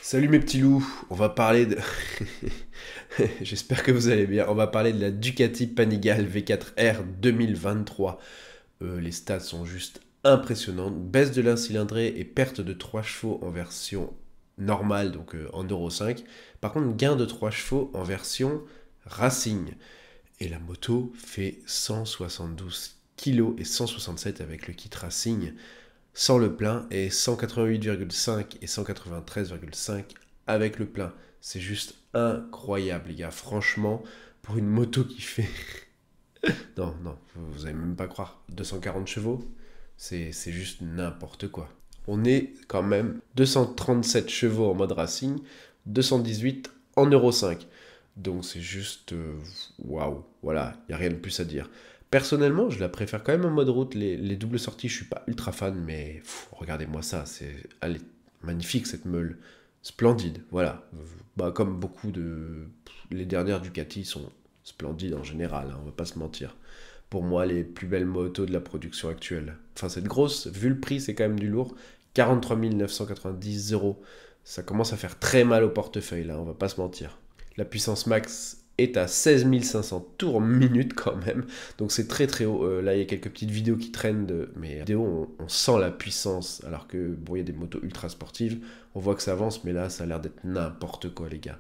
Salut mes petits loups, on va parler de... J'espère que vous allez bien. On va parler de la Ducati Panigale V4R 2023. Les stats sont juste impressionnantes. Baisse de l'un cylindré et perte de 3 chevaux en version normale, donc en Euro 5. Par contre, gain de 3 chevaux en version Racing. Et la moto fait 172 kg et 167 avec le kit Racing sans le plein et 188,5 et 193,5 avec le plein. C'est juste incroyable, les gars. Franchement, pour une moto qui fait... non, non, vous n'allez même pas croire. 240 chevaux, c'est juste n'importe quoi. On est quand même 237 chevaux en mode racing, 218 en Euro 5. Donc c'est juste... waouh, voilà, il n'y a rien de plus à dire. Personnellement, je la préfère quand même en mode route. Les doubles sorties, je suis pas ultra fan, mais regardez-moi ça. Elle est magnifique cette meule. Splendide, voilà. Bah, comme beaucoup de... Les dernières Ducati sont splendides en général, hein, on va pas se mentir. Pour moi, les plus belles motos de la production actuelle. Enfin, cette grosse, vu le prix, c'est quand même du lourd. 43 990 euros. Ça commence à faire très mal au portefeuille, là, on va pas se mentir. La puissance max est à 16 500 tours minute quand même, donc c'est très très haut. Là il y a quelques petites vidéos qui traînent, mais vidéo on sent la puissance, alors que bon il y a des motos ultra sportives, on voit que ça avance, mais là ça a l'air d'être n'importe quoi les gars.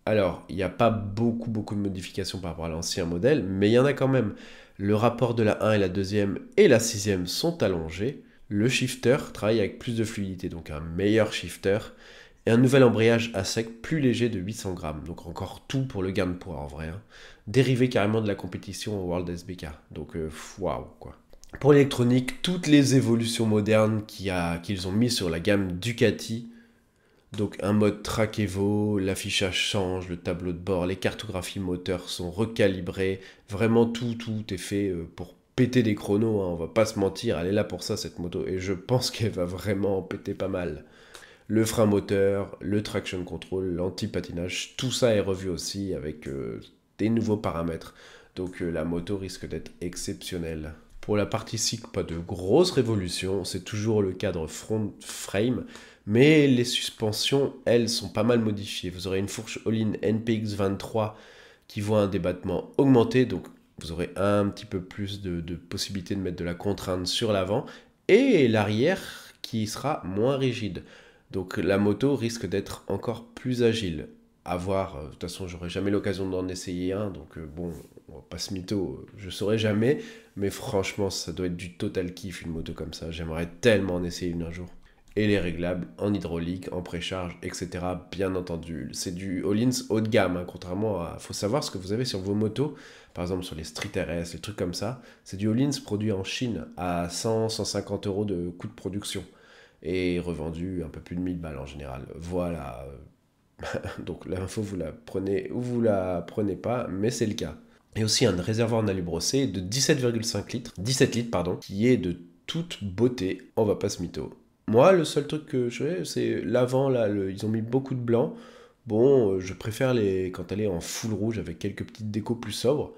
Alors il n'y a pas beaucoup de modifications par rapport à l'ancien modèle, mais il y en a quand même. Le rapport de la 1 et la deuxième et la sixième sont allongés. Le shifter travaille avec plus de fluidité, donc un meilleur shifter. Et un nouvel embrayage à sec plus léger de 800 grammes. Donc encore tout pour le gain de poids en vrai. Hein. Dérivé carrément de la compétition au World SBK. Donc waouh quoi. Pour l'électronique, toutes les évolutions modernes qu'ils ont mis sur la gamme Ducati. Donc un mode track Evo, l'affichage change, le tableau de bord, les cartographies moteurs sont recalibrées. Vraiment tout est fait pour péter des chronos. Hein. On va pas se mentir, elle est là pour ça cette moto. Et je pense qu'elle va vraiment en péter pas mal. Le frein moteur, le traction control, l'anti-patinage, tout ça est revu aussi avec des nouveaux paramètres. Donc la moto risque d'être exceptionnelle. Pour la partie cycle, pas de grosses révolutions, c'est toujours le cadre front frame, mais les suspensions, elles, sont pas mal modifiées. Vous aurez une fourche all-in NPX 23 qui voit un débattement augmenté, donc vous aurez un petit peu plus de possibilités de mettre de la contrainte sur l'avant, et l'arrière qui sera moins rigide. Donc la moto risque d'être encore plus agile. À voir, de toute façon j'aurai jamais l'occasion d'en essayer un, donc bon, on va pas se mytho, je saurai jamais, mais franchement ça doit être du total kiff une moto comme ça, j'aimerais tellement en essayer une un jour. Et les réglables en hydraulique, en précharge, etc. Bien entendu, c'est du Öhlins haut de gamme, hein, contrairement à... Faut savoir ce que vous avez sur vos motos, par exemple sur les Street RS, les trucs comme ça, c'est du Öhlins produit en Chine à 100-150 euros de coût de production et revendu un peu plus de 1000 balles en général. Voilà. Donc l'info, vous la prenez ou vous la prenez pas, mais c'est le cas. Et aussi un réservoir en alu brossé de 17,5 litres, 17 litres pardon, qui est de toute beauté, on va pas se mytho. Moi, le seul truc que je fais, c'est l'avant, là, ils ont mis beaucoup de blanc. Bon, je préfère quand elle est en full rouge avec quelques petites décos plus sobres.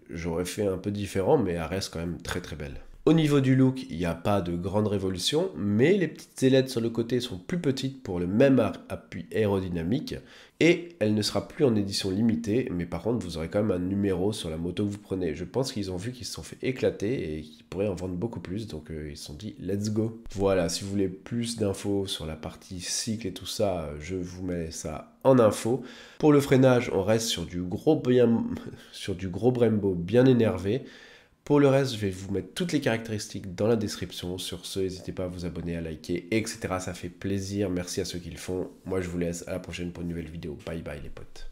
J'aurais fait un peu différent, mais elle reste quand même très très belle. Au niveau du look, il n'y a pas de grande révolution, mais les petites ailettes sur le côté sont plus petites pour le même appui aérodynamique, et elle ne sera plus en édition limitée, mais par contre vous aurez quand même un numéro sur la moto que vous prenez. Je pense qu'ils ont vu qu'ils se sont fait éclater et qu'ils pourraient en vendre beaucoup plus, donc ils se sont dit let's go. Voilà, si vous voulez plus d'infos sur la partie cycle et tout ça, je vous mets ça en info. Pour le freinage, on reste sur du gros Brembo bien énervé. Pour le reste, je vais vous mettre toutes les caractéristiques dans la description. Sur ce, n'hésitez pas à vous abonner, à liker, etc. Ça fait plaisir. Merci à ceux qui le font. Moi, je vous laisse. À la prochaine pour une nouvelle vidéo. Bye bye les potes.